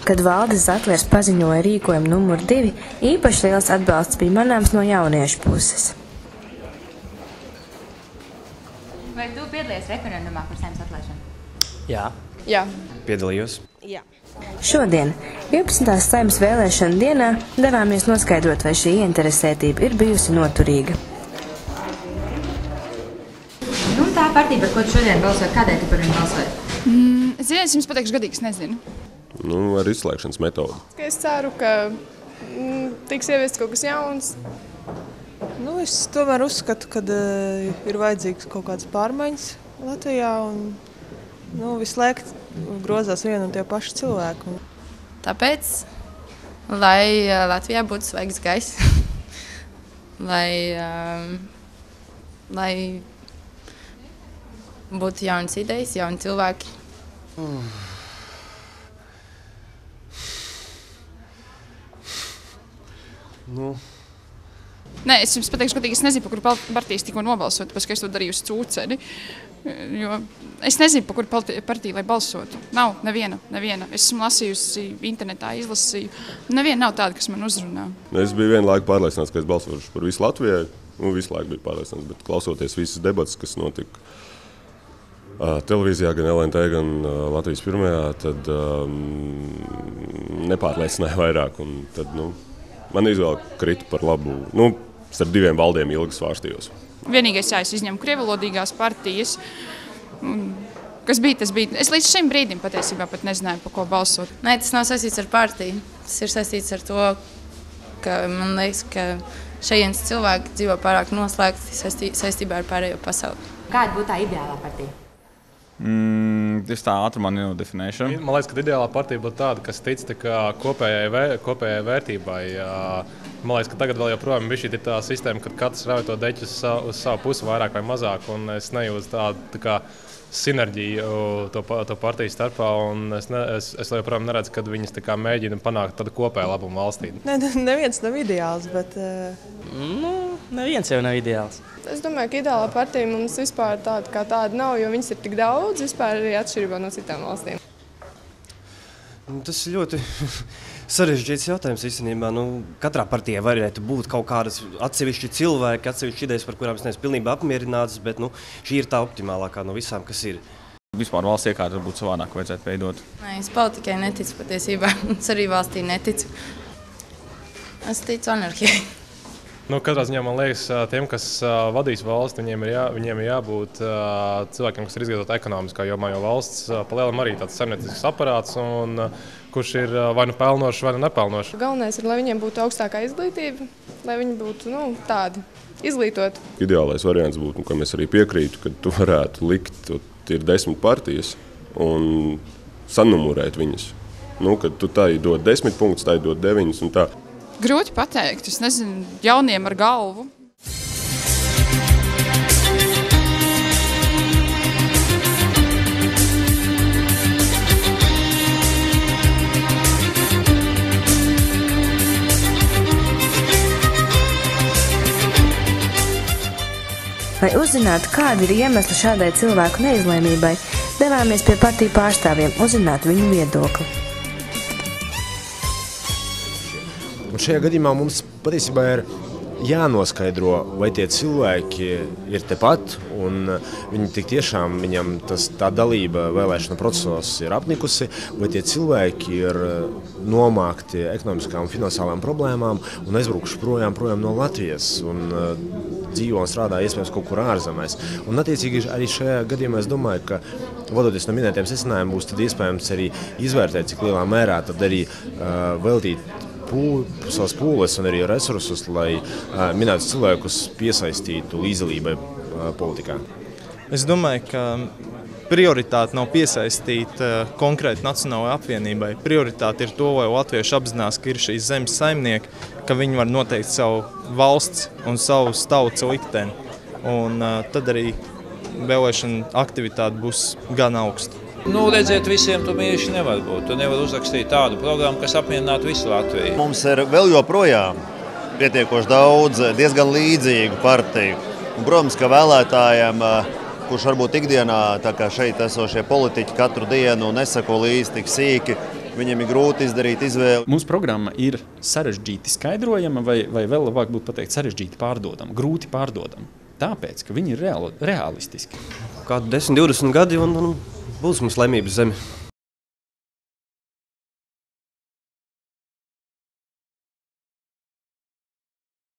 Kad Valdis Zatlers paziņoja rīkojumu numur 2, īpaši liels atbalsts bija manāms no jauniešu puses. Vai tu piedalījies referendumā par Saeimas atlaišanu? Jā. Piedalījos. Jā. Šodien, 11. Saeimas vēlēšanu dienā, devāmies noskaidrot, vai šī ieinteresētība ir bijusi noturīga. Nu, tā partija, par ko tu šodien balsot, kādēļ tu par viņu balsot? Es jums pateikšu godīgi, es nezinu. Ar izslēgšanas metodi. Es ceru, ka tiks ieviests kaut kas jauns. Es tomēr uzskatu, ka ir vajadzīgs kaut kādas pārmaiņas Latvijā un visu laiku grozās vienu un tie paši cilvēki. Tāpēc, lai Latvijā būtu svaigs gaiss, lai būtu jaunas idejas, jauni cilvēki. Nē, es jums pateikšu godīgi, es nezinu, par kuru partijas tikko nobalsot, tāpēc, ka es to darīju uz cūceni. Jo es nezinu, par kuru partiju, lai balsotu. Nav neviena. Es esmu lasījusi internetā, izlasīju. Neviena nav tāda, kas man uzrunā. Es biju vienu laiku pārliecināts, ka es balsošu par visu Latvijai. Visu laiku biju pārliecināts, bet klausoties visas debatas, kas notika televīzijā, gan LNT, gan Latvijas pirmajā, tad nepārliecināja vairāk. Un tad, man izvēle krita par labu. Starp diviem valdiem ilgi svārstījos. Vienīgais, es izņemu krievalodīgās partijas. Kas bija, tas bija. Es līdz šim brīdim patiesībā pat nezināju, par ko balsot. Nē, tas nav saistīts ar partiju. Tas ir saistīts ar to, ka man liekas, ka šajienas cilvēki dzīvo pārāk noslēgti saistībā ar pārējo pasauli. Kāda būtu tā ideālā partija? Es tā ātrumā nenodefinēšu. Man liekas, ka ideālā partija būtu tāda, kas tic kopējai vērtībai. Man liekas, ka tagad vēl joprojām ir tā sistēma, kad katrs rauj to deķi uz savu pusi vairāk vai mazāk, un es nejūtu tādu kā sinerģiju to partiju starpā, un es joprojām neredzu, kad viņas mēģina panākt tādu kopēju labumu valstī. Neviens nav ideāls, bet... Neviens jau nav ideāls. Es domāju, ka ideālā partija mums vispār tāda nav, jo viņas ir tik daudz, vispār arī atšķirībā no citām valstīm. Tas ir ļoti sarežģīts jautājums īstenībā. Katrā partijā varētu būt kaut kādas atsevišķi cilvēki, atsevišķi idejas, par kurām es neesmu pilnībā apmierināts, bet šī ir tā optimālākā no visām, kas ir. Vispār valsts iekārta varbūt savādāk vajadzētu veidot. Nē, es politikai neticu patiesībā. Es arī valstī neticu. Es ticu anarhijai. Katrā ziņā man liekas, tiem, kas vadīs valsti, viņiem ir jābūt cilvēkiem, kas ir izglītoti ekonomiskā jomā, jo valsts palielam arī tāds saimniecisks aparāts, kurš ir vai nu pelnošs, vai nu nepelnošs. Galvenais ir, lai viņiem būtu augstākā izglītība, lai viņi būtu tādi izglītoti. Ideālais variants būtu, kam es arī piekrītu, ka tu varētu likt, ir 10 partijas un sanumurēt viņas. Kad tu tai dod 10 punktus, tai dod 9 un tā. Grūti pateikt, es nezinu, jauniem ar galvu. Lai uzzinātu, kādi ir iemesli šādai cilvēku neizlēmībai, devāmies pie partiju pārstāvjiem uzzināt viņu viedokli. Un šajā gadījumā mums patiesībā ir jānoskaidro, vai tie cilvēki ir tepat, un viņi tik tiešām, viņam tā dalība vēlēšana procesos ir apnikusi, vai tie cilvēki ir nomākti ekonomiskām un finansiālām problēmām un aizbraukuši projām no Latvijas un dzīvo un strādā iespējams kaut kur ārzemēs. Un attiecīgi arī šajā gadījumā es domāju, ka vadoties no minētiem secinājumiem būs tad iespējams arī izvērtēt, cik lielā mērā tad arī veltīt savas pūles un arī resursus, lai minētus cilvēkus piesaistītu līdzdalībai politikā. Es domāju, ka prioritāte nav piesaistīt konkrēti Nacionālajai apvienībai. Prioritāte ir to, lai latvieši apzinās, ka ir šīs zemes saimnieki, ka viņi var noteikt savu valsts un savu tautas likteni. Un tad arī vēlēšana aktivitāte būs gan augsta. Redziet, visiem tu mīļši nevar būt. Tu nevar uzrakstīt tādu programmu, kas apmierinātu visu Latviju. Mums ir vēl joprojām pietiekoši daudz diezgan līdzīgu partiju. Un, protams, ka vēlētājiem kurš varbūt ikdienā, tā kā šeit esošie politiķi katru dienu nesako līdzi tik sīki, viņiem ir grūti izdarīt izvēli. Mūsu programma ir sarežģīti skaidrojama, vai vēl labāk būtu pateikt sarežģīti pārdodama, grūti pārdodama. Tāpēc, ka viņi ir realistiski. Kādu 10, 20 gadi un būs mums laimības zeme.